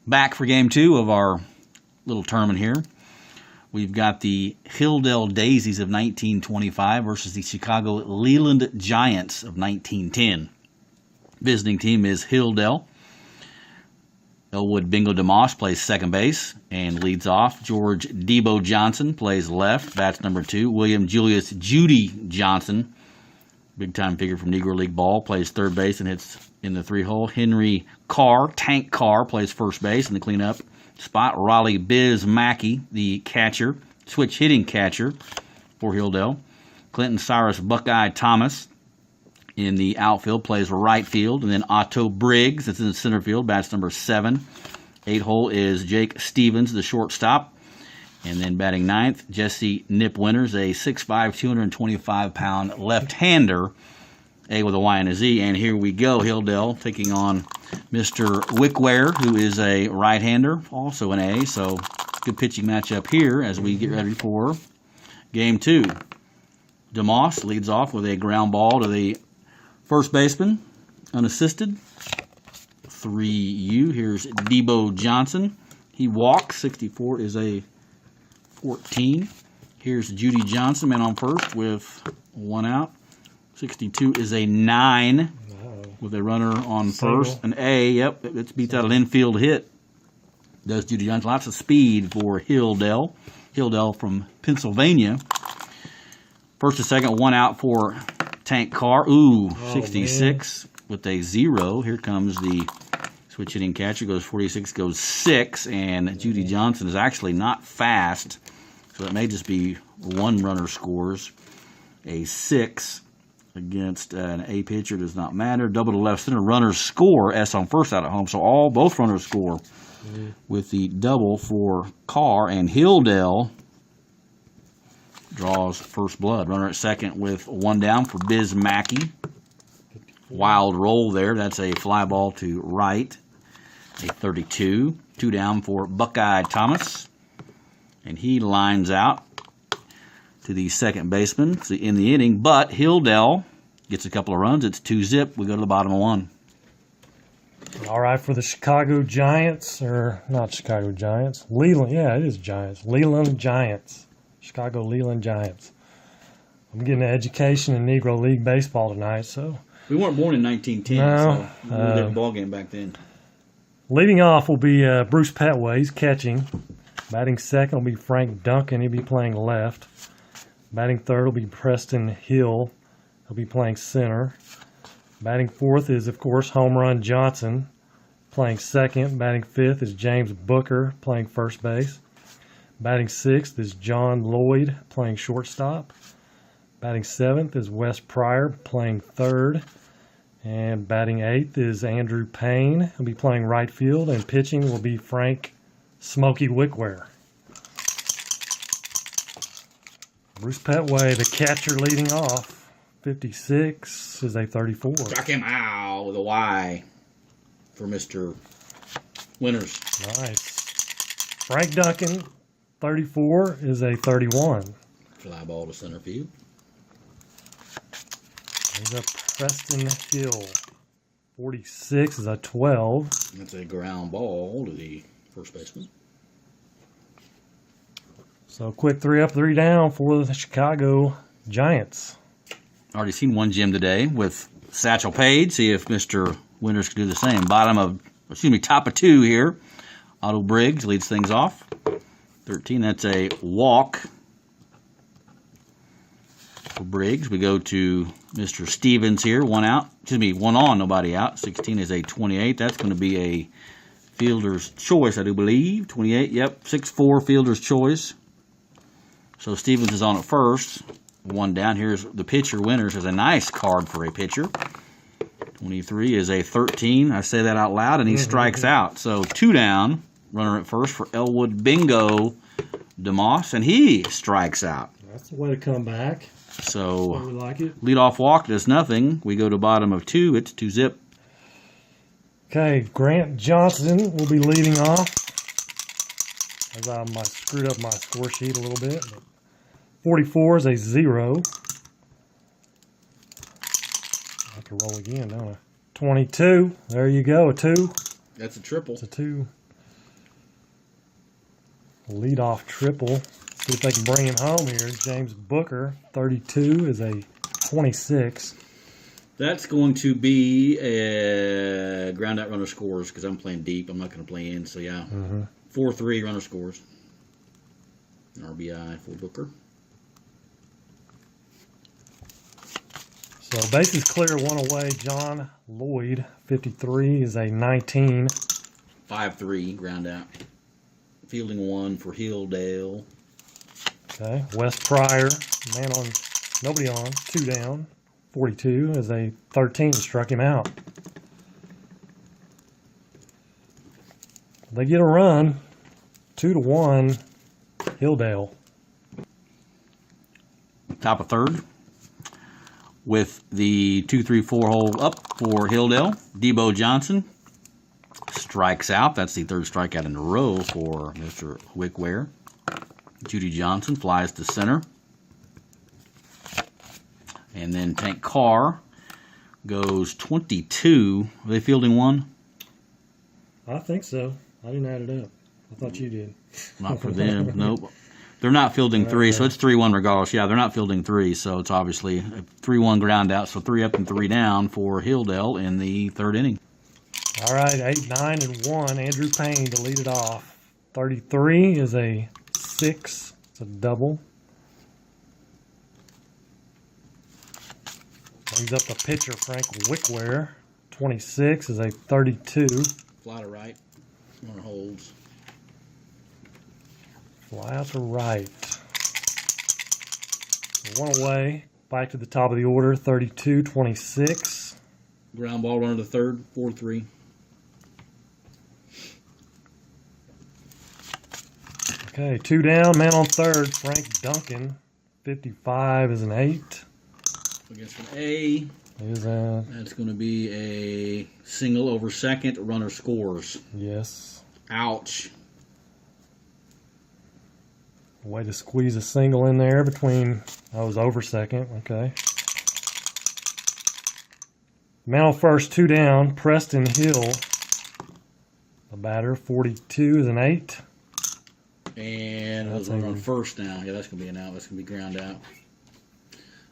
Back for game 2 of our little tournament here. We've got the Hilldale Daisies of 1925 versus the Chicago Leland Giants of 1910. Visiting team is Hilldale. Elwood Bingo DeMoss plays second base and leads off. George Debo Johnson plays left, bats number 2. William Julius Judy Johnson, big-time figure from Negro League ball, plays third base and hits in the 3-hole. Henry Carr, Tank Carr, plays first base in the cleanup spot. Raleigh Biz Mackey, the catcher, switch hitting catcher for Hilldale. Clinton Cyrus Buckeye Thomas in the outfield, plays right field. And then Otto Briggs, that's in the center field, bats number 7. 8-hole is Jake Stevens, the shortstop. And then batting ninth, Jesse Nip Winters, a 6'5", 225-pound left-hander, A with a Y and a Z. And here we go, Hilldale taking on Mr. Wickware, who is a right-hander, also an A. So good pitching matchup here as we get ready for game 2. DeMoss leads off with a ground ball to the first baseman, unassisted. 3-U. Here's Debo Johnson. He walks. 64 is a 14. Here's Judy Johnson, man on first with 1 out. 62 is a 9 with a runner on first. An A, yep, it beats out an infield hit. Does Judy Johnson. Lots of speed for Hilldale. Hilldale from Pennsylvania. First and second, 1 out for Tank Carr. Ooh, 66 with a 0. Here comes the switch hitting catcher. Goes 46, goes 6. And Judy Johnson is actually not fast. So it may just be one runner scores. A 6 against an A pitcher does not matter. Double to left center. Runners score. S on first out at home. So both runners score with the double for Carr. And Hilldale draws first blood. Runner at second with 1 down for Biz Mackey. Wild roll there. That's a fly ball to right. A 32. 2 down for Buckeye Thomas. And he lines out to the second baseman in the inning. But Hilldale gets a couple of runs. It's 2-zip. We go to the bottom of 1. All right, for the Chicago Giants, or not Chicago Giants, Leland. Yeah, it is Giants. Leland Giants. Chicago Leland Giants. I'm getting an education in Negro League baseball tonight, so. We weren't born in 1910, so we were a different ball game back then. Leading off will be Bruce Petway. He's catching. Batting second will be Frank Duncan. He'll be playing left. Batting third will be Preston Hill. He'll be playing center. Batting fourth is, of course, Home Run Johnson, playing second. Batting fifth is James Booker, playing first base. Batting sixth is John Lloyd, playing shortstop. Batting seventh is Wes Pryor, playing third. And batting eighth is Andrew Payne. He'll be playing right field. And pitching will be Frank Smokey Wickware. Bruce Petway, the catcher, leading off. 56 is a 34. Struck him out with a Y for Mr. Winters. Nice. Frank Duncan, 34 is a 31. Fly ball to center field. Here's a Preston Hill. 46 is a 12. That's a ground ball to the first baseman. So quick 3 up, 3 down for the Chicago Giants. Already seen one gym today with Satchel Paige. See if Mr. Winters can do the same. Top of 2 here. Otto Briggs leads things off. 13, that's a walk for Briggs. We go to Mr. Stevens here. 1 out. 1 on, nobody out. 16 is a 28. That's going to be a fielder's choice, I do believe. 28, yep. 6'4", fielder's choice. So Stevens is on at first. 1 down. Here's the pitcher. Winters has a nice card for a pitcher. 23 is a 13. I say that out loud, and he strikes out. So 2 down. Runner at first for Elwood Bingo DeMoss, and he strikes out. That's the way to come back. So we like it. Leadoff walk does nothing. We go to bottom of 2. It's 2-zip. Okay, Grant Johnson will be leading off. As I screwed up my score sheet a little bit. 44 is a 0. I have to roll again, don't I? 22. There you go, a 2. That's a triple. It's a 2. Leadoff triple. See if they can bring him home here. James Booker, 32 is a 26. That's going to be a ground out runner scores because I'm playing deep. I'm not going to play in, so yeah. 4-3 runner scores. RBI for Booker. So bases clear, one away. John Lloyd, 53 is a 19. 5-3 ground out. Fielding one for Hilldale. Okay, Wes Pryor, man on, nobody on, 2 down. 42 is a 13, struck him out. They get a run, 2-1, Hilldale. Top of third. With the 2-3-4 hole up for Hilldale. Debo Johnson strikes out. That's the third strikeout in a row for Mr. Wickware. Judy Johnson flies to center. And then Tank Carr goes 22. Are they fielding one? I think so. I didn't add it up. I thought you did. Not for them. Nope. They're not fielding 3, so it's 3-1 regardless. Yeah, they're not fielding 3, so it's obviously a 3-1 ground out. So 3 up and 3 down for Hilldale in the third inning. All right, 8, 9, and 1. Andrew Payne to lead it off. 33 is a 6. It's a double. Brings up the pitcher, Frank Wickware. 26 is a 32. Fly to right. Runner holds. Fly out to right. One away. Back to the top of the order. 32, 26. Ground ball runner to third. 4-3. Okay, 2 down. Man on third. Frank Duncan. 55 is an 8. Against an A. That's going to be a single over second. Runner scores. Yes. Ouch. Way to squeeze a single in there between. I was over second. Okay. Man on first, 2 down. Preston Hill. The batter, 42 is an 8. And it was on first now. Yeah, that's going to be an out. That's going to be ground out.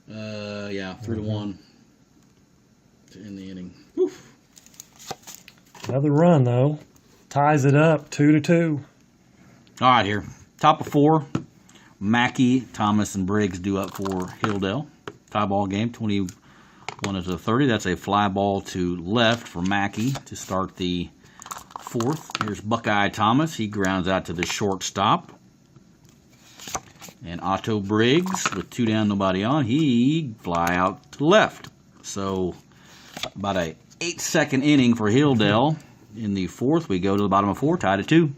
Yeah, 3-1 to end the inning. Woof. Another run, though. Ties it up, 2-2. All right, here. Top of 4. Mackey, Thomas, and Briggs due up for Hilldale. Tie ball game, 21-30. That's a fly ball to left for Mackey to start the 4th. Here's Buckeye Thomas. He grounds out to the shortstop. And Otto Briggs, with 2 down, nobody on, he fly out to the left. So about a 8-second inning for Hilldale. In the 4th, we go to the bottom of 4, tied at 2.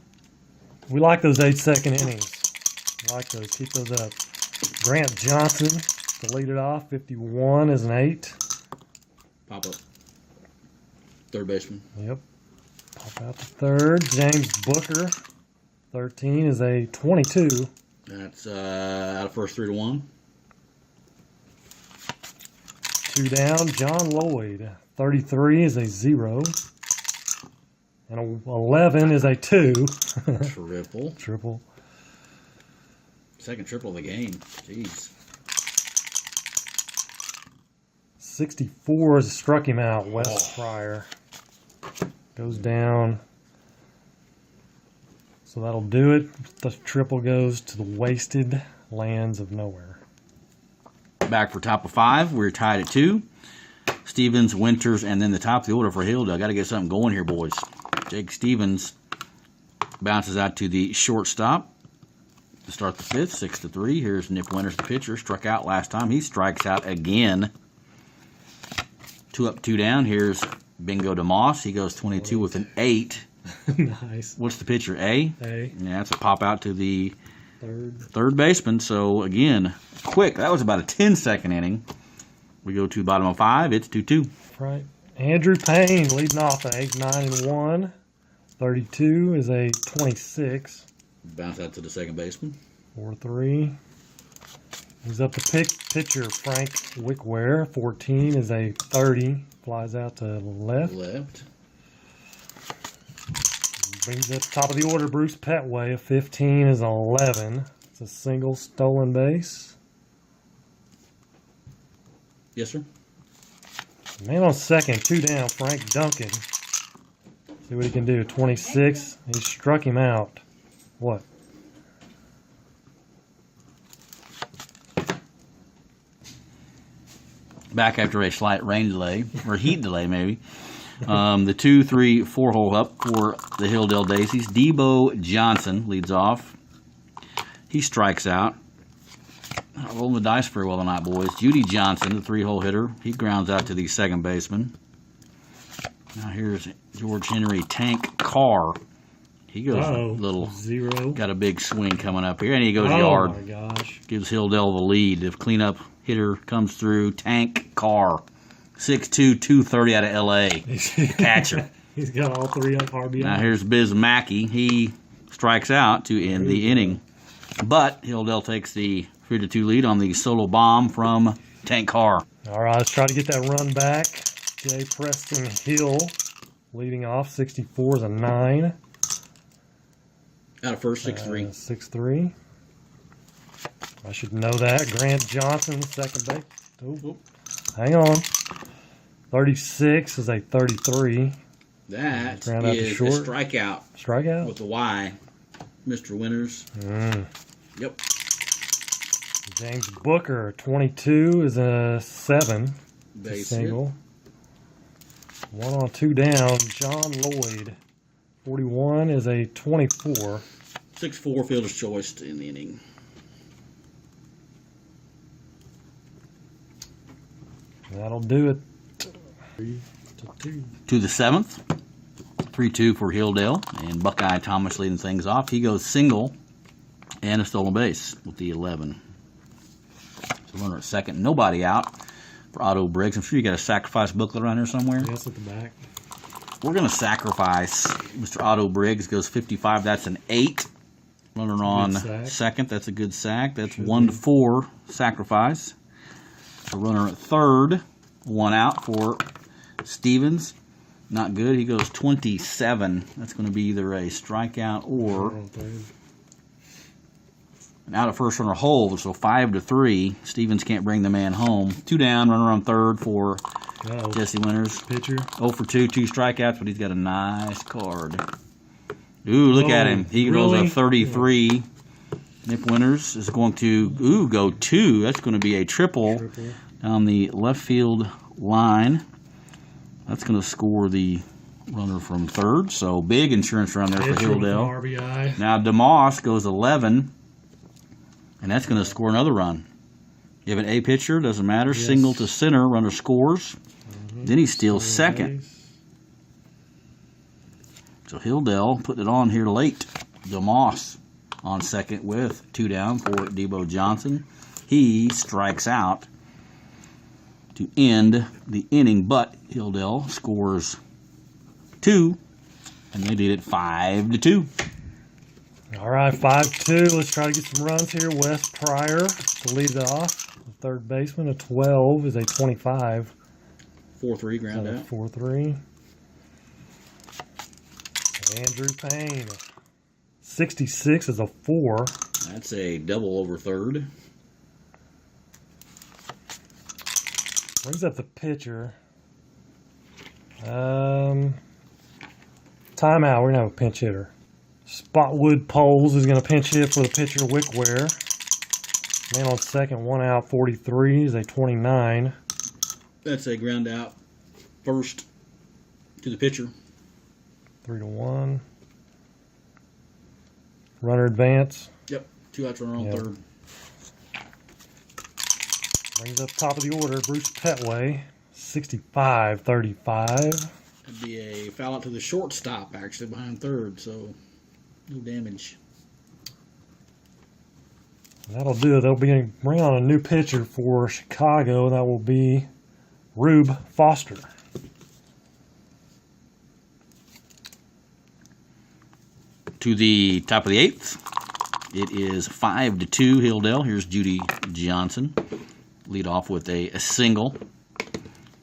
We like those 8-second innings. I like those. Keep those up. Grant Johnson to lead it off. 51 is an 8. Pop up. Third baseman. Yep. Pop out to third. James Booker. 13 is a 22. That's out of first, 3-1. 2 down. John Lloyd. 33 is a 0. And 11 is a 2. Triple. Triple. Second triple of the game. Jeez. 64 is struck him out. Wes Pryor goes down. So that'll do it. The triple goes to the wasted lands of nowhere. Back for top of 5. We're tied at 2. Stevens, Winters, and then the top of the order for Hilda. Got to get something going here, boys. Jake Stevens bounces out to the shortstop to start the 5th, 6-3. Here's Nip Winters, the pitcher. Struck out last time. He strikes out again. 2 up, 2 down. Here's Bingo DeMoss. He goes 22 with an 8. Nice. What's the pitcher? A? A. Yeah, that's a pop out to the third baseman. So, again, quick. That was about a 10-second inning. We go to bottom of 5. It's 2-2. Right. Andrew Payne leading off at 8, 9, and 1. 32 is a 26. Bounce out to the second baseman. 4-3. He's up to pitcher Frank Wickware. 14 is a 30. Flies out to left. Brings up top of the order, Bruce Petway. A 15 is an 11. It's a single stolen base. Yes, sir. Man on second, 2 down, Frank Duncan. See what he can do. 26. He struck him out. What? Back after a slight rain delay, or heat delay maybe. The 2, 3, 4 hole up for the Hilldale Daisies. Debo Johnson leads off. He strikes out. Not rolling the dice very well tonight, boys. Judy Johnson, the 3-hole hitter. He grounds out to the second baseman. Now here's George Henry Tank Carr. He goes a little 0. Got a big swing coming up here, and he goes yard. Oh my gosh! Gives Hilldale the lead. If cleanup hitter comes through, Tank Carr, 6'2", 230 out of L.A. Catcher. He's got all 3 up RBI. Now here's Biz Mackey. He strikes out to end the inning, but Hilldale takes the 3-2 lead on the solo bomb from Tank Carr. All right, let's try to get that run back. Jay Preston Hill leading off. 64 is a 9. Out of first, 6-3. 6-3. I should know that. Grant Johnson, second base. Oh, hang on. 36 is a 33. That Ground out to is a short. strikeout. Strikeout? With the Y. Mr. Winters. Yep. James Booker, 22 is a 7. Base single. 1 on 2 down. John Lloyd, 41 is a 24. 6-4 fielder's choice in the inning. That'll do it. 3-2. To the 7th. 3-2 for Hilldale. And Buckeye Thomas leading things off. He goes single and a stolen base with the 11. So runner at second. Nobody out for Otto Briggs. I'm sure you got a sacrifice booklet around here somewhere. Yes, at the back. We're going to sacrifice Mr. Otto Briggs. Goes 55. That's an 8. Runner on second. That's a good sack. That's 1-4 sacrifice. The runner at third. 1 out for Stevens. Not good. He goes 27. That's going to be either a strikeout or an out of first runner hold. So 5-3. Stevens can't bring the man home. 2 down. Runner on third for Jesse Winters. Pitcher. 0 for 2. 2 strikeouts, but he's got a nice card. Ooh, look at him. He rolls a 33. Nick Winters is going to go 2. That's going to be a triple down the left field line. That's going to score the runner from third. So big insurance run there for Hilldale. RBI. Now DeMoss goes 11, and that's going to score another run. You have an A pitcher, doesn't matter. Yes. Single to center, runner scores. Then he steals second. So Hilldale putting it on here late. DeMoss on second with 2 down for Debo Johnson. He strikes out to end the inning, but Hilldale scores 2, and they did it 5-2. All right, 5-2. Let's try to get some runs here. Wes Pryor to lead it off. The third baseman, a 12 is a 25. 4-3 ground out. 4-3. Andrew Payne, 66 is a 4. That's a double over third. Brings up the pitcher. Timeout. We're going to have a pinch hitter. Spotwood Poles is going to pinch hit for the pitcher, Wickware. Man on second, 1 out, 43 is a 29. That's a ground out first to the pitcher. 3-1. Runner advance. Yep. 2 outs, runner on third. Brings up top of the order, Bruce Petway, 65-35. That'd be a foul out to the shortstop, actually, behind third, so no damage. That'll do it. They'll be bringing on a new pitcher for Chicago. That will be Rube Foster. To the top of the 8th, it is 5-2 Hilldale. Here's Judy Johnson. Lead off with a single,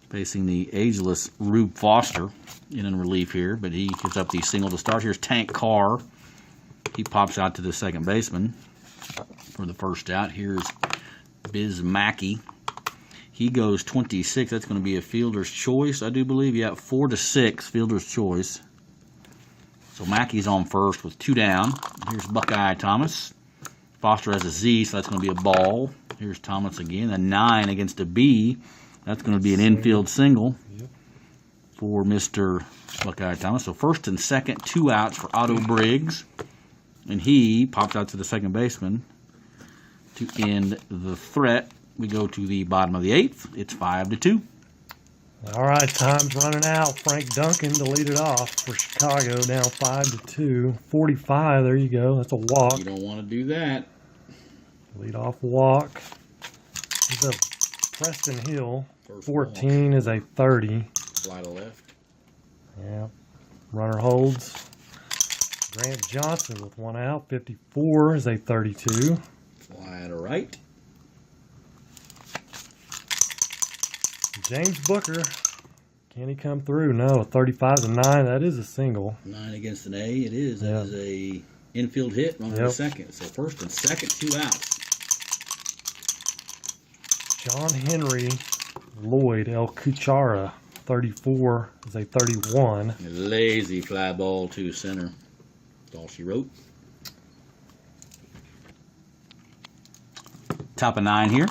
facing the ageless Rube Foster. in relief here, but he gives up the single to start. Here's Tank Carr. He pops out to the second baseman for the first out. Here's Biz Mackey. He goes 26. That's going to be a fielder's choice, I do believe. Yeah, 4 to 6, fielder's choice. So Mackey's on first with 2 down. Here's Buckeye Thomas. Foster has a Z, so that's going to be a ball. Here's Thomas again. A 9 against a B. That's going to be an infield single for Mr. Buckeye Thomas. So first and second, 2 outs for Otto Briggs. And he pops out to the second baseman to end the threat. We go to the bottom of the 8th. It's 5 to 2. All right, time's running out. Frank Duncan to lead it off for Chicago, down 5 to 2. 45, there you go. That's a walk. You don't want to do that. Lead off walk. He's a Preston Hill. First 14 is a 30. Fly to left. Yeah. Runner holds. Grant Johnson with 1 out. 54 is a 32. Fly to right. James Booker. Can he come through? No. 35 is a 9. That is a single. 9 against an A. It is. That Yep. is a infield hit. Runner to Yep. second. So first and second, 2 outs. John Henry Lloyd El Kuchara. 34 is a 31. A lazy fly ball to center. That's all she wrote. Top of 9 here.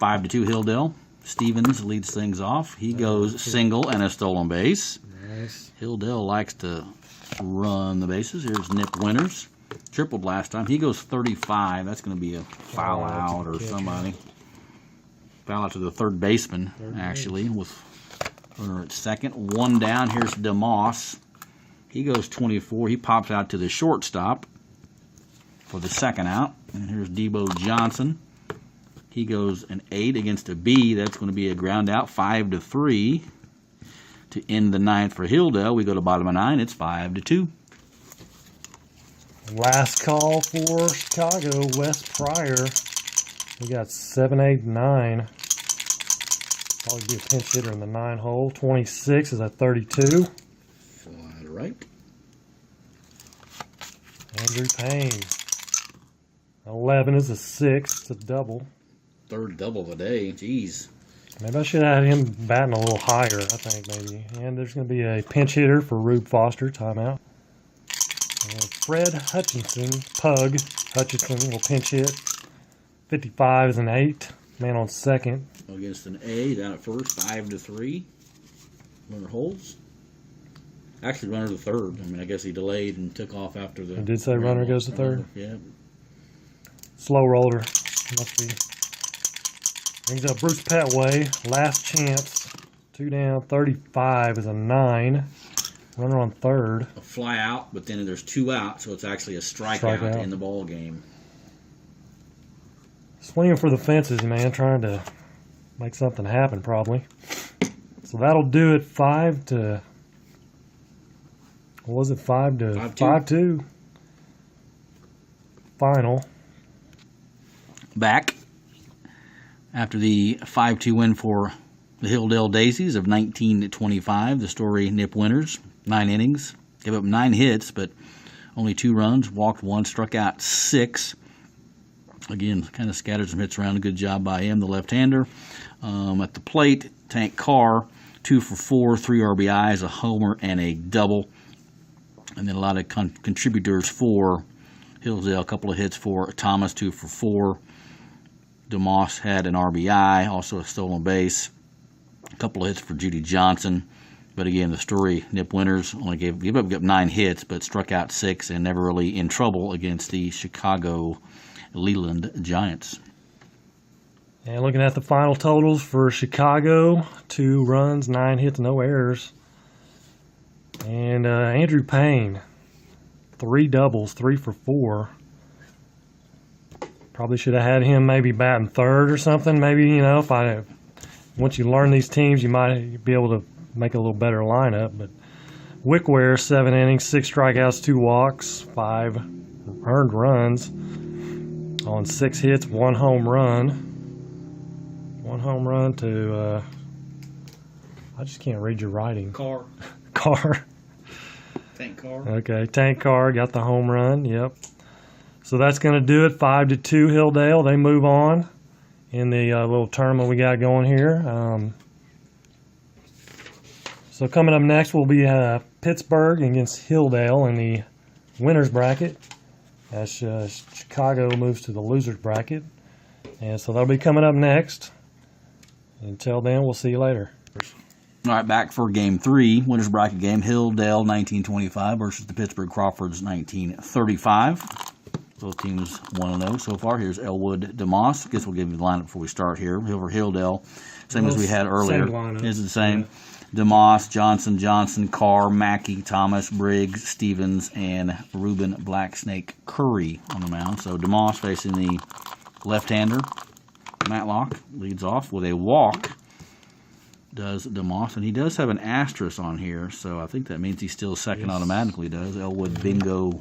5 to 2 Hilldale. Stevens leads things off. He goes single and a stolen base. Nice. Hilldale likes to run the bases. Here's Nip Winters. Tripled last time. He goes 35. That's going to be a foul out or somebody. Foul out to the third baseman, actually, with runner at second. 1 down. Here's DeMoss. He goes 24. He pops out to the shortstop for the second out. And here's Debo Johnson. He goes an 8 against a B. That's going to be a ground out, 5 to 3. To end the 9th for Hilldale, we go to bottom of 9. It's 5 to 2. Last call for Chicago, Wes Pryor. We got 7, 8, 9. Probably be a pinch hitter in the 9 hole. 26 is a 32. Fly to right. Andrew Payne. 11 is a 6. It's a double. Third double of the day. Jeez. Maybe I should have had him batting a little higher, I think, maybe. And there's going to be a pinch hitter for Rube Foster, timeout. And Fred Hutchinson, Pug Hutchinson, will pinch hit. 55 is an 8. Man on second. Against an A, down at first, 5 to 3. Runner holds. Actually, runner to third. I mean, I guess he delayed and took off after the... It did say runner goes to third? Yeah. Slow roller. Must be. Brings up Bruce Petway. Last chance. 2 down. 35 is a 9. Runner on third. A fly out, but then there's 2 out, so it's actually a strikeout in the ball game. Swinging for the fences, man. Trying to make something happen, probably. So that'll do it. 5 to... What was it? 5 to... 5-2. Final. Back after the 5-2 win for the Hilldale Daisies of 1925. The story, Nip Winters, 9 innings, gave up 9 hits, but only 2 runs, walked 1, struck out 6. Again, kind of scattered some hits around. A good job by him, the left-hander. At the plate, Tank Carr, 2 for 4, 3 RBIs, a homer, and a double. And then a lot of contributors for Hillsdale, a couple of hits for Thomas, 2 for 4. DeMoss had an RBI, also a stolen base. A couple of hits for Judy Johnson. But again, the story, Nip Winters only gave up 9 hits, but struck out 6 and never really in trouble against the Chicago Leland Giants. And looking at the final totals for Chicago, 2 runs, 9 hits, no errors. And Andrew Payne, 3 doubles, 3 for 4. Probably should have had him maybe batting third or something. Maybe, you know, once you learn these teams, you might be able to make a little better lineup. But Wickware, 7 innings, 6 strikeouts, 2 walks, 5 earned runs on 6 hits, 1 home run. 1 home run to, I just can't read your writing. car. Tank car. Okay, tank car got the home run. Yep. So that's going to do it. 5-2 Hilldale. They move on in the little tournament we got going here. So coming up next will be Pittsburgh against Hilldale in the winners bracket, as Chicago moves to the losers bracket. And so that'll be coming up next. Until then, we'll see you later. All right, back for game 3, winners bracket game. Hilldale 1925 versus the Pittsburgh Crawfords 1935. Both teams 1-0 so far. Here's Elwood DeMoss. I guess we'll give you the lineup before we start here. Over Hilldale, same as we had earlier. Same lineup. Is it the same? Yeah. DeMoss, Johnson, Carr, Mackey, Thomas, Briggs, Stevens, and Reuben Blacksnake Curry on the mound. So DeMoss facing the left-hander. Matlock leads off with a walk. Does DeMoss, and he does have an asterisk on here, so I think that means he's still second automatically. Does Elwood Bingo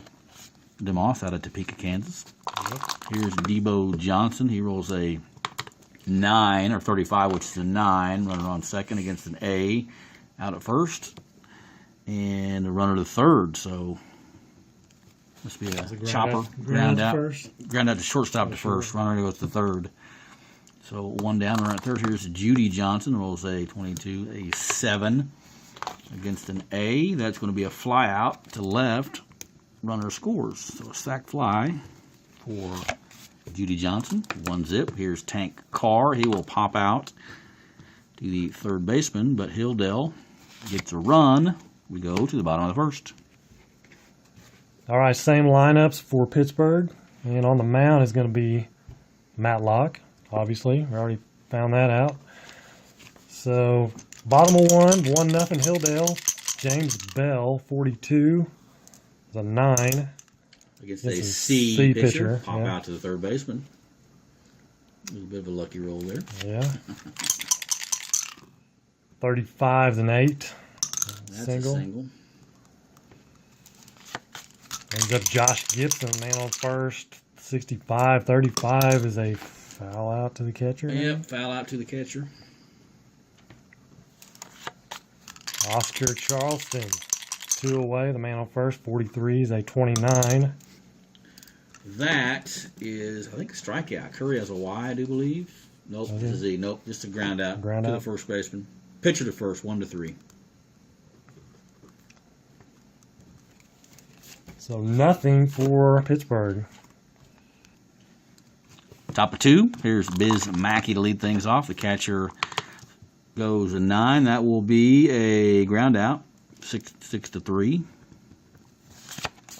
DeMoss out of Topeka, Kansas. Yep. Here's Debo Johnson. He rolls a 9 or 35, which is a 9, runner on second against an A out at first, and a runner to third. So must be a chopper ground out to shortstop to first. Runner goes to third. So one down, runner at third. Here's Judy Johnson, rolls a 22, a 7 against an A. That's going to be a fly out to left. Runner scores. So a sac fly for Judy Johnson. 1-0. Here's Tank Carr. He will pop out to the third baseman, but Hilldale gets a run. We go to the bottom of the first. All right, same lineups for Pittsburgh. And on the mound is going to be Matlock, obviously. We already found that out. So, bottom of 1-0 Hilldale. James Bell, 42. Is a 9. Against a C pitcher. Pop yeah. out to the third baseman. A little bit of a lucky roll there. Yeah. 35 is an 8. That's single. a single. Ends up Josh Gibson, man on first. 65. 35 is a foul out to the catcher. Yep, foul out to the catcher. Oscar Charleston, 2 away. The man on first. 43 is a 29. That is, I think, a strikeout. Curry has a Y, I do believe. Nope, it's a Z. Nope, just a ground out to the first baseman. Pitcher to first, 1-3. So nothing for Pittsburgh. Top of 2. Here's Biz Mackey to lead things off. The catcher goes a 9. That will be a ground out, 6-3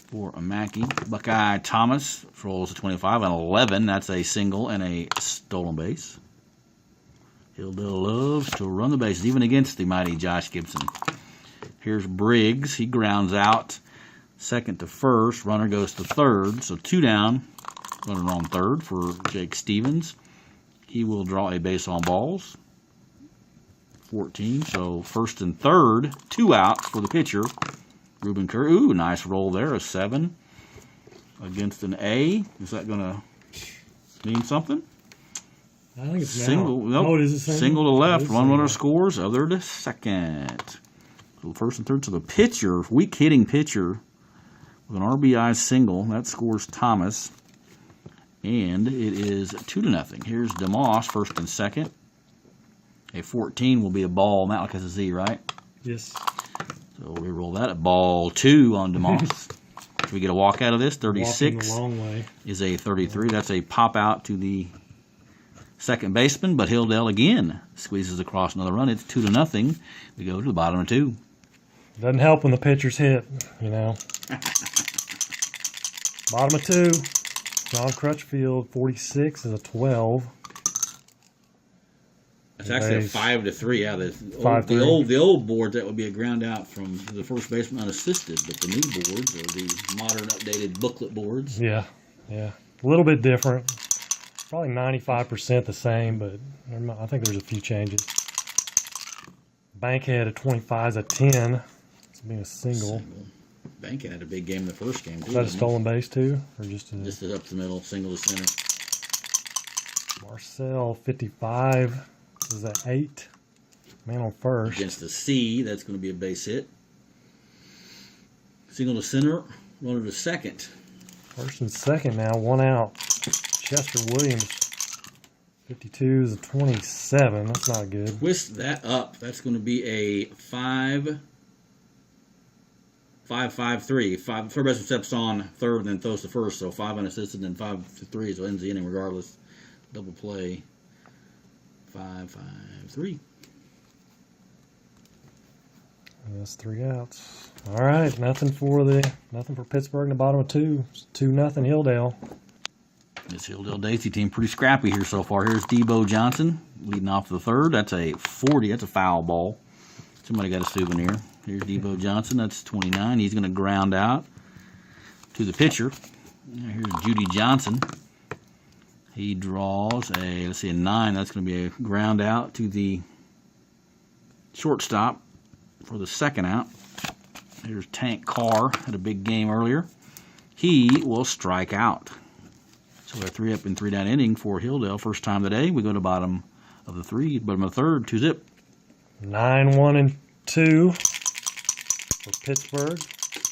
for a Mackey. Buckeye Thomas rolls a 25 and 11. That's a single and a stolen base. Hilldale loves to run the bases, even against the mighty Josh Gibson. Here's Briggs. He grounds out second to first. Runner goes to third. So 2 down. Runner on third for Jake Stevens. He will draw a base on balls. 14. So first and third. 2 outs for the pitcher. Reuben Curry. Ooh, nice roll there. A 7 against an A. Is that going to mean something? I think it's single. Now. Nope. Oh, it is a single? Single to left. One runner single. scores. Other to second. So first and third. So the pitcher, weak hitting pitcher, with an RBI single. That scores Thomas. And it is 2-0. Here's DeMoss, first and second. A 14 will be a ball. Matlock has a Z, right? Yes. So we roll that at ball 2 on DeMoss. If we get a walk out of this, 36 Walking a long way. is a 33. That's a pop out to the second baseman, but Hilldale again squeezes across another run. It's 2-0. We go to the bottom of 2. Doesn't help when the pitcher's hit, you know. Bottom of 2. John Crutchfield, 46 is a 12. It's actually a 5-3. Yeah, the old board, that would be a ground out from the first baseman unassisted, but the new boards are the modern updated booklet boards. Yeah. A little bit different. Probably 95% the same, but I think there's a few changes. Bankhead at 25 is a 10. It's being a single. Bankhead had a big game in the first game, too. Is that a stolen base, too? Or just up the middle, single to center. Marcel, 55. This is an 8. Man on first. Against the C, that's going to be a base hit. Single to center, runner to second. First and second now, 1 out. Chester Williams, 52 is a 27. That's not good. Twist that up. That's going to be a 5-5-3. Third baseman steps on third and then throws to first. So 5 unassisted and 5-3. So ends the inning regardless. Double play. 5-5-3. That's 3 outs. All right, nothing for Pittsburgh in the bottom of 2. It's 2-0 Hilldale. This Hilldale Daisy team pretty scrappy here so far. Here's Debo Johnson leading off the third. That's a 40. That's a foul ball. Somebody got a souvenir. Here's Debo Johnson. That's 29. He's going to ground out to the pitcher. Here's Judy Johnson. He draws a 9. That's going to be a ground out to the shortstop for the second out. Here's Tank Carr. Had a big game earlier. He will strike out. So we're 3 up and 3 down inning for Hilldale. First time today. We go to bottom of the third, 2-zip. 9-1-2 for Pittsburgh.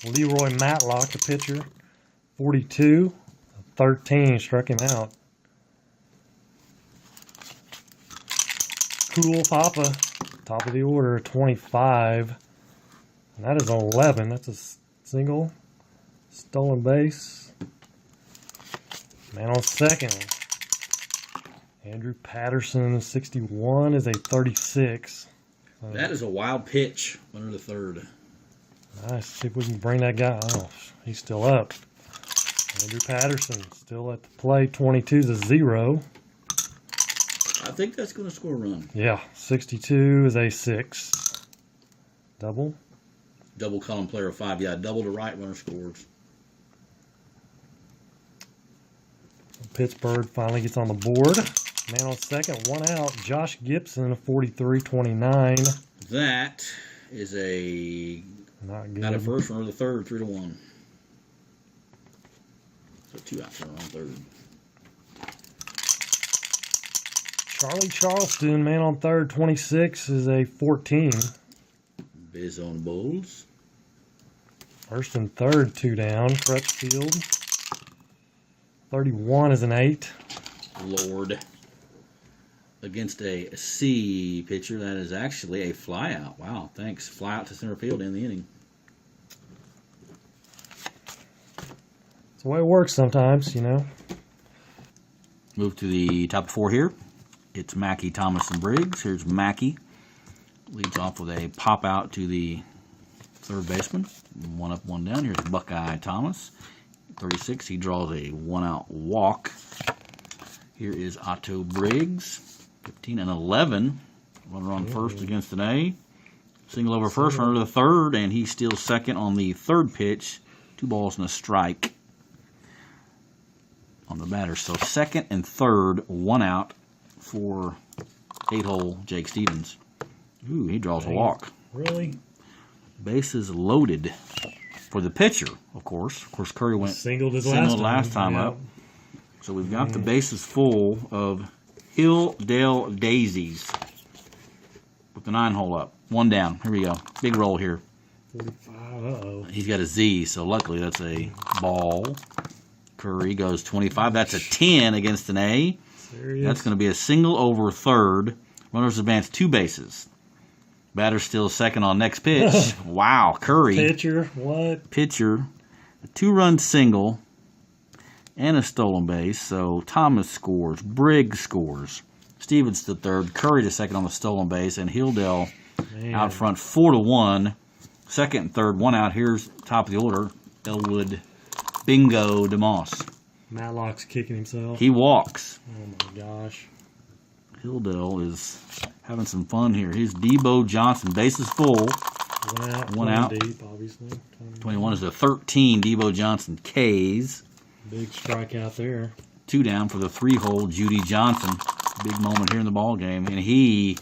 Leroy Matlock, the pitcher, 42, 13 struck him out. Cool Papa, top of the order, 25. And that is 11. That's a single. Stolen base. Man on second. Andrew Patterson, 61, is a 36. That is a wild pitch. Under the third. Nice. See if we can bring that guy. Oh, he's still up. Andrew Patterson still at the plate. 22 is a 0. I think that's going to score a run. Yeah. 62 is a 6. Double. Double column player of 5. Yeah, double to right, runner scores. Pittsburgh finally gets on the board. Man on second, 1 out. Josh Gibson, a 43-29. That is a not good. Not a first, runner to the third, 3-1. So 2 outs on third. Charlie Charleston, man on third, 26 is a 14. Biz on Bulls. First and third, 2 down. Crutchfield, 31 is an 8. Lord. Against a C pitcher, that is actually a fly out. Wow, thanks. Fly out to center field in the inning. It's the way it works sometimes, you know. Move to the top 4 here. It's Mackey, Thomas, and Briggs. Here's Mackey. Leads off with a pop out to the third baseman. 1 up, 1 down. Here's Buckeye Thomas. 36, he draws a 1 out walk. Here is Otto Briggs. 15 and 11. Runner on first against an A. Single over first, runner to the third, and he steals second on the third pitch. 2 balls and a strike on the batter. So second and third, 1 out for 8-hole Jake Stevens. Ooh, he draws a walk. Really? Bases loaded for the pitcher, of course. Of course, Curry went singled last time up. So we've got the bases full of Hilldale Daisies with the 9-hole up. 1 down. Here we go. Big roll here. 45. Uh-oh. He's got a Z, so luckily that's a ball. Curry goes 25. That's a 10 against an A. Serious? That's going to be a single over third. Runners advance 2 bases. Batter still second on next pitch. Wow, Curry. Pitcher, what? Pitcher. A 2-run single and a stolen base. So Thomas scores. Briggs scores. Stevens to third. Curry to second on the stolen base. And Hilldale out front 4-1. Second and third, 1 out. Here's top of the order. Elwood Bingo DeMoss. Matlock's kicking himself. He walks. Oh my gosh. Hilldale is having some fun here. Here's Debo Johnson. Bases full. 1 out. 1 out. Deep, obviously. 21 is the 13 Debo Johnson K's. Big strikeout there. 2 down for the 3-hole Judy Johnson. Big moment here in the ball game, and he,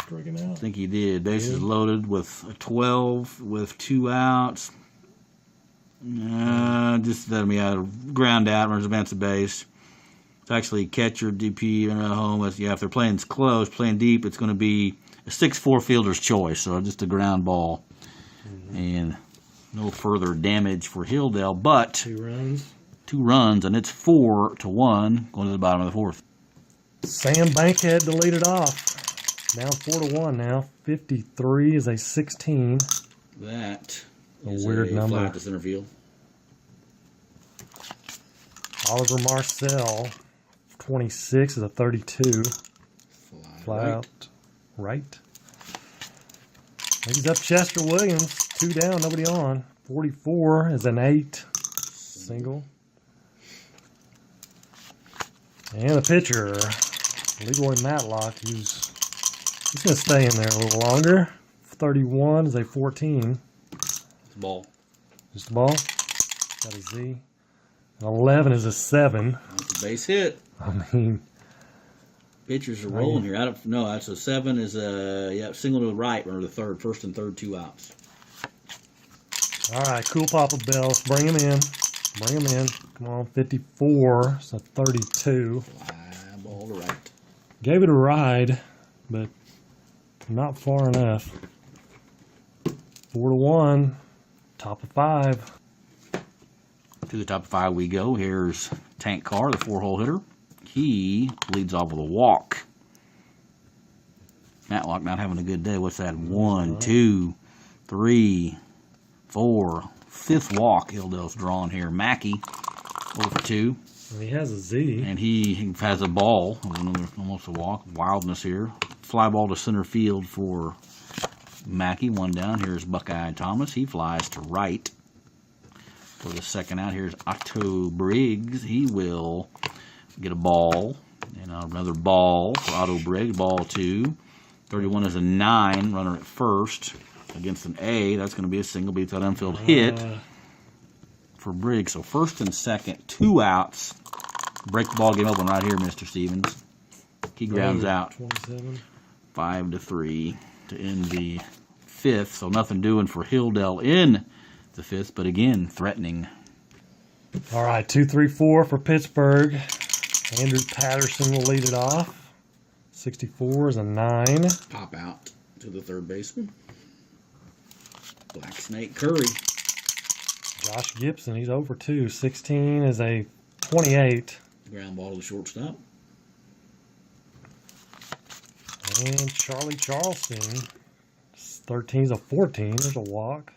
Striking out. I think he did. Bases loaded with a 12 with 2 outs. Just let me out. Ground out. Runners advance the base. It's actually catcher, DP, home. Yeah, if they're playing close, playing deep, it's going to be a 6-4 fielder's choice. So just a ground ball. And No further damage for Hilldale, but 2 runs. 2 runs, and it's 4-1 going to the bottom of the 4th. Sam Bankhead to lead it off. Down 4-1 now. 53 is a 16. That A is weird a number. fly to center field. Oliver Marcel, 26 is a 32. Fly right. out right. He's up Chester Williams. 2 down, nobody on. 44 is an 8. Single. And the pitcher, Leroy Matlock, he's going to stay in there a little longer. 31 is a 14. It's a ball. Just a ball. Got a Z. And 11 is a 7. That's a base hit. I mean, Pitchers are rolling here. No, that's a 7 is a single to the right, runner to the third. First and third, 2 outs. all right, cool Papa Bells. Bring him in. Bring him in. Come on, 54. It's a 32. Fly ball to right. Gave it a ride, but not far enough. 4-1. Top of 5. To the top of 5 we go. Here's Tank Carr, the 4-hole hitter. He leads off with a walk. Matlock not having a good day. What's that? 1, 2, 3, 4. 5th walk Hilldale's drawn here. Mackey over 2. And he has a Z. And he has a ball. Almost a walk. Wildness here. Fly ball to center field for Mackey. 1 down. Here's Buckeye Thomas. He flies to right. For the second out, here's Otto Briggs. He will get a ball. And another ball for Otto Briggs. Ball 2. 31 is a 9. Runner at first. Against an A. That's going to be a single. Beats that infield hit for Briggs. So first and second, 2 outs. Break the ball game open right here, Mr. Stevens. He grounds out 27. 5-3 to end the 5th. So nothing doing for Hilldale in the 5th, but again, threatening. All right, 2-3-4 for Pittsburgh. Andrew Patterson will lead it off. 64 is a 9. Pop out to the third baseman. Black Snake Curry. Josh Gibson, he's over 2. 16 is a 28. Ground ball to the shortstop. And Charlie Charleston, 13 is a 14. There's a walk.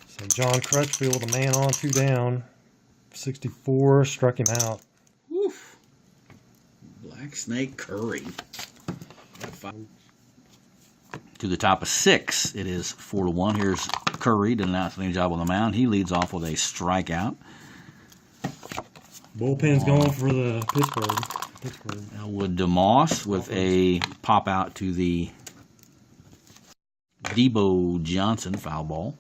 So John Crutchfield, a man on, 2 down. 64, struck him out. Woof. Black Snake Curry. To the top of 6, it is 4-1. Here's Curry, did an outstanding job on the mound. He leads off with a strikeout. Bullpen's going for the Pittsburgh. Elwood DeMoss with a pop out to the Debo Johnson foul ball.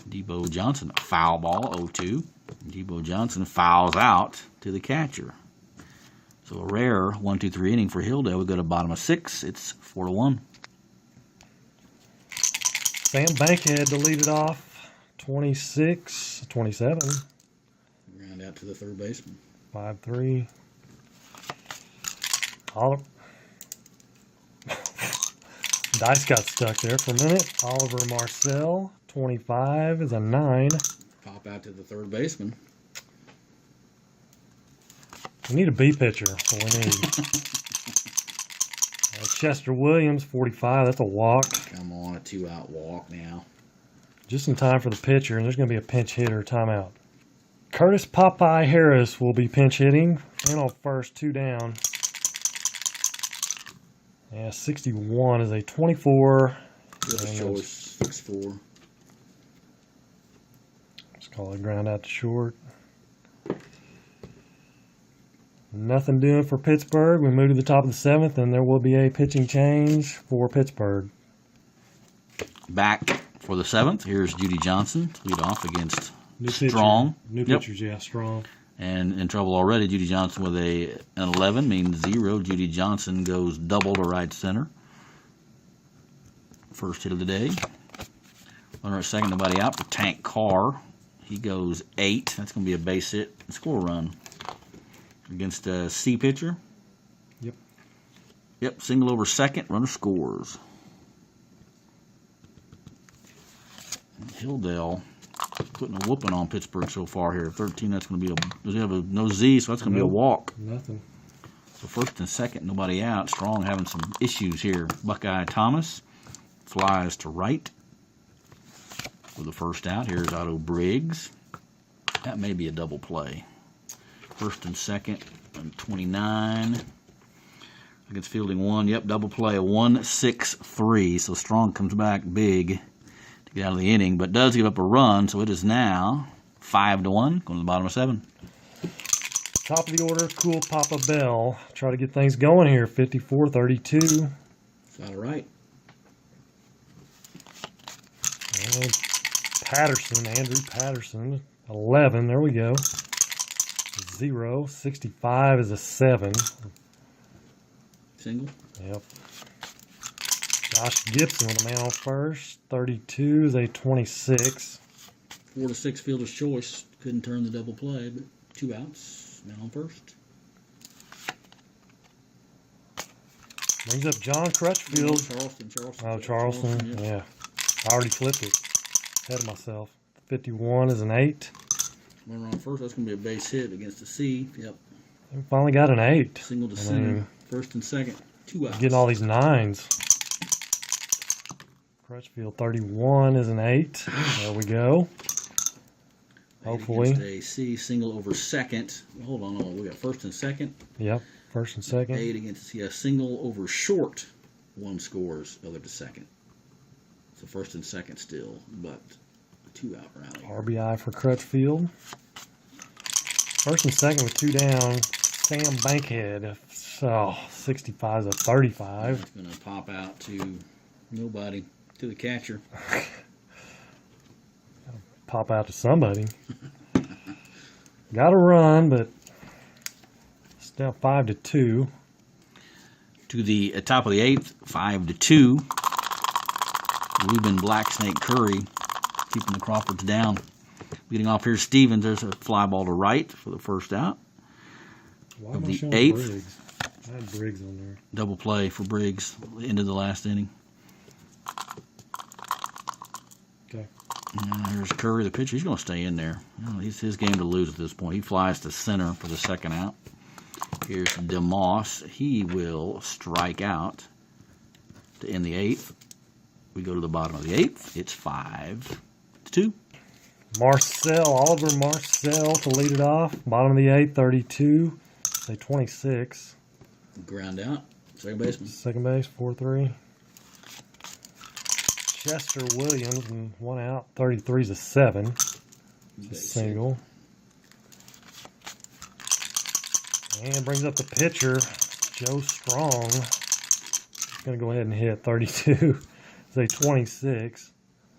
Debo Johnson foul ball 0-2. Debo Johnson fouls out to the catcher. So a rare 1-2-3 inning for Hilldale. We go to bottom of 6. It's 4-1. Sam Bankhead to lead it off. 26, 27. Ground out to the third baseman. 5-3. Oliver. Dice got stuck there for a minute. Oliver Marcel, 25 is a 9. Pop out to the third baseman. We need a B pitcher. That's what we need. Chester Williams, 45. That's a walk. Come on, a 2-out walk now. Just in time for the pitcher, and there's going to be a pinch hitter timeout. Curtis Popeye Harris will be pinch hitting. And on first, 2 down. Yeah, 61 is a 24. Good choice, 6-4. Let's call it ground out to short. Nothing doing for Pittsburgh. We move to the top of the 7th, and there will be a pitching change for Pittsburgh. Back for the 7th. Here's Judy Johnson to lead off against New pitcher. Strong. New pitchers, yeah, Strong. And in trouble already. Judy Johnson with an 11 means 0. Judy Johnson goes double to right center. First hit of the day. Runner at second, nobody out for Tank Carr. He goes 8. That's going to be a base hit and score run. Against a C pitcher. Yep. Yep, single over second, runner scores. Hilldale putting a whooping on Pittsburgh so far here. 13, that's going to be does he have a no Z, so that's going to be a walk. Nothing. So first and second, nobody out. Strong having some issues here. Buckeye Thomas flies to right for the first out. Here's Otto Briggs. That may be a double play. First and second, and 29. Against fielding one. Yep, double play, a 1-6-3. So Strong comes back big to get out of the inning, but does give up a run. So it is now 5-1, going to the bottom of 7. Top of the order, Cool Papa Bell. Try to get things going here. 54-32. Got it right. And Patterson, Andrew Patterson, 11. There we go. 0. 65 is a 7. Single. Yep. Josh Gibson with a man on first. 32 is a 26. 4-6 fielder's choice. Couldn't turn the double play, but 2 outs. Man on first. Brings up John Crutchfield. Charleston. Oh, Charleston. Yeah. I already flipped it. Ahead of myself. 51 is an 8. Runner on first. That's going to be a base hit against the C. Yep. We finally got an 8. Single to center. First and second. 2 outs. Getting all these 9s. Crutchfield 31 is an 8. There we go. Hopefully. A C single over second. Hold on. We got first and second. Yep. First and second. 8 against C. A single over short. 1 scores. Other to second. So first and second still, but 2 out rally. RBI for Crutchfield. First and second with 2 down. Sam Bankhead. Oh, 65 is a 35. It's going to pop out to nobody. To the catcher. Pop out to somebody. Got to run, but it's now 5-2. To the top of the 8th, 5-2. Ruben Blacksnake Curry keeping the Crawfords down. Leading off here, Stevens. There's a fly ball to right for the first out. Why of am I the showing 8th. Briggs? I had Briggs on there. Double play for Briggs. Into the last inning. Okay. Here's Curry, the pitcher. He's going to stay in there. It's his game to lose at this point. He flies to center for the second out. Here's DeMoss. He will strike out to end the 8th. We go to the bottom of the 8th. It's 5-2. Oliver Marcel to lead it off. Bottom of the 8th, 32. Say 26. Ground out. Second baseman. Second base, 4-3. Chester Williams, and 1 out. 33 is a 7. It's a single. And brings up the pitcher, Joe Strong. He's going to go ahead and hit 32. It's a 26.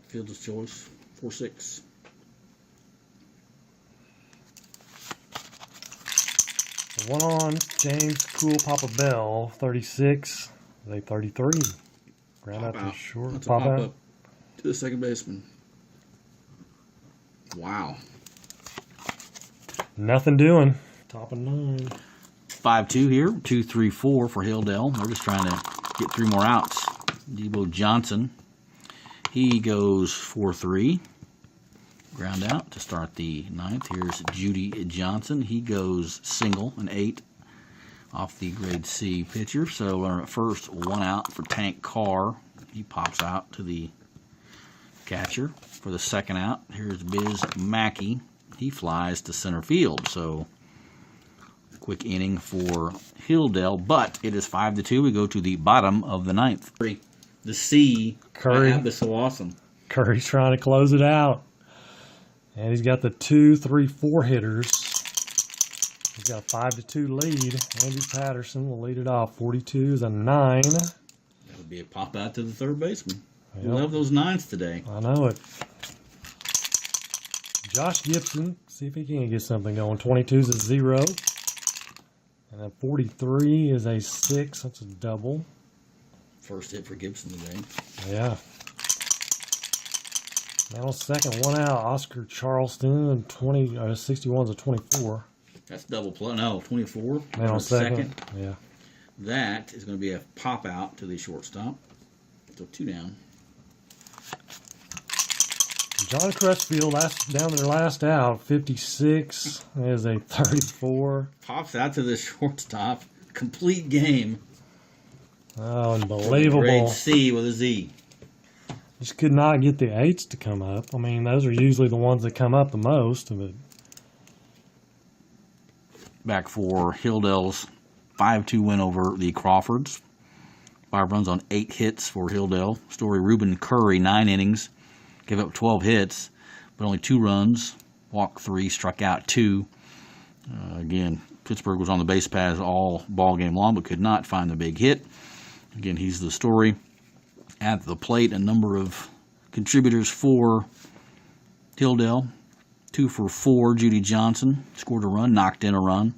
Fielder's choice, 4-6. One on James Cool Papa Bell, 36. It's a 33. Ground out to short. That's pop up to the second baseman. Wow. Nothing doing. Top of 9. 5-2 here. 2-3-4 for Hilldale. They're just trying to get 3 more outs. Debo Johnson. He goes 4-3. Ground out to start the 9th. Here's Judy Johnson. He goes single, an 8 off the grade C pitcher. So we're at first, 1 out for Tank Carr. He pops out to the catcher for the second out. Here's Biz Mackey. He flies to center field. So quick inning for Hilldale, but it is 5-2. We go to the bottom of the 9th. The C. Curry. Apba is so awesome. Curry's trying to close it out. And he's got the 2, 3, 4 hitters. He's got a 5-2 lead. Andrew Patterson will lead it off. 42 is a 9. That would be a pop out to the third baseman. Yep. We love those 9s today. I know it. Josh Gibson, see if he can get something going. 22 is a 0. And then 43 is a 6. That's a double. First hit for Gibson today. Yeah. Now second, 1 out. Oscar Charleston, and 61 is a 24. That's double play. No, 24. Now second. Yeah. That is going to be a pop out to the shortstop. So 2 down. John Crutchfield, down their last out, 56 is a 34. Pops out to the shortstop. Complete game. Oh, unbelievable. Grade C with a Z. Just could not get the 8s to come up. I mean, those are usually the ones that come up the most. But Back for Hilldale's 5-2 win over the Crawfords. 5 runs on 8 hits for Hilldale. Story Reuben Curry, 9 innings. Gave up 12 hits, but only 2 runs. Walked 3, struck out 2. Again, Pittsburgh was on the base paths all ball game long, but could not find the big hit. Again, he's the story. At the plate, a number of contributors for Hilldale. 2 for 4, Judy Johnson scored a run, knocked in a run.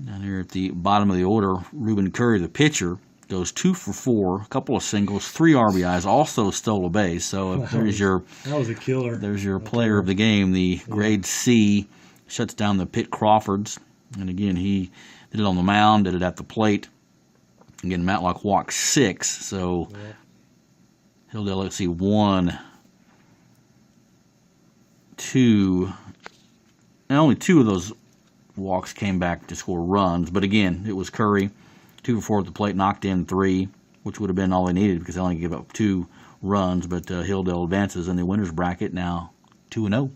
Down here at the bottom of the order, Reuben Curry, the pitcher, goes 2 for 4, a couple of singles, 3 RBIs, also stole a base. So if there's your that was a killer. There's your player of the game. The grade C shuts down the Pitt Crawfords. And again, he did it on the mound, did it at the plate. Again, Matlock walked 6. So Hilldale, let's see, 1, 2, and only 2 of those walks came back to score runs. But again, it was Curry, 2 for 4 at the plate, knocked in 3, which would have been all they needed because they only gave up 2 runs. But Hilldale advances in the winners bracket now 2-0.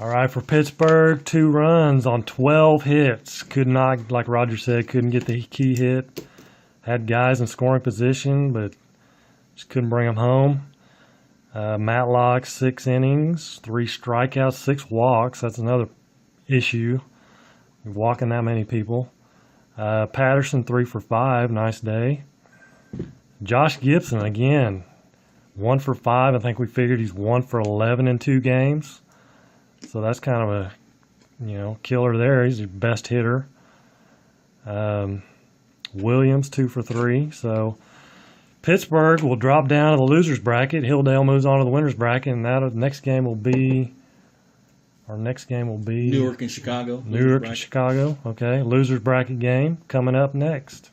All right, for Pittsburgh, 2 runs on 12 hits. Could not, like Roger said, couldn't get the key hit. Had guys in scoring position, but just couldn't bring them home. Matlock, 6 innings, 3 strikeouts, 6 walks. That's another issue, walking that many people. Patterson, 3 for 5. Nice day. Josh Gibson, again, 1 for 5. I think we figured he's 1 for 11 in 2 games. So that's kind of a, killer there. He's the best hitter. Williams, 2 for 3. So Pittsburgh will drop down to the losers bracket. Hilldale moves on to the winners bracket, and our next game will be Newark and Chicago. Newark and Chicago. Okay, losers bracket game coming up next.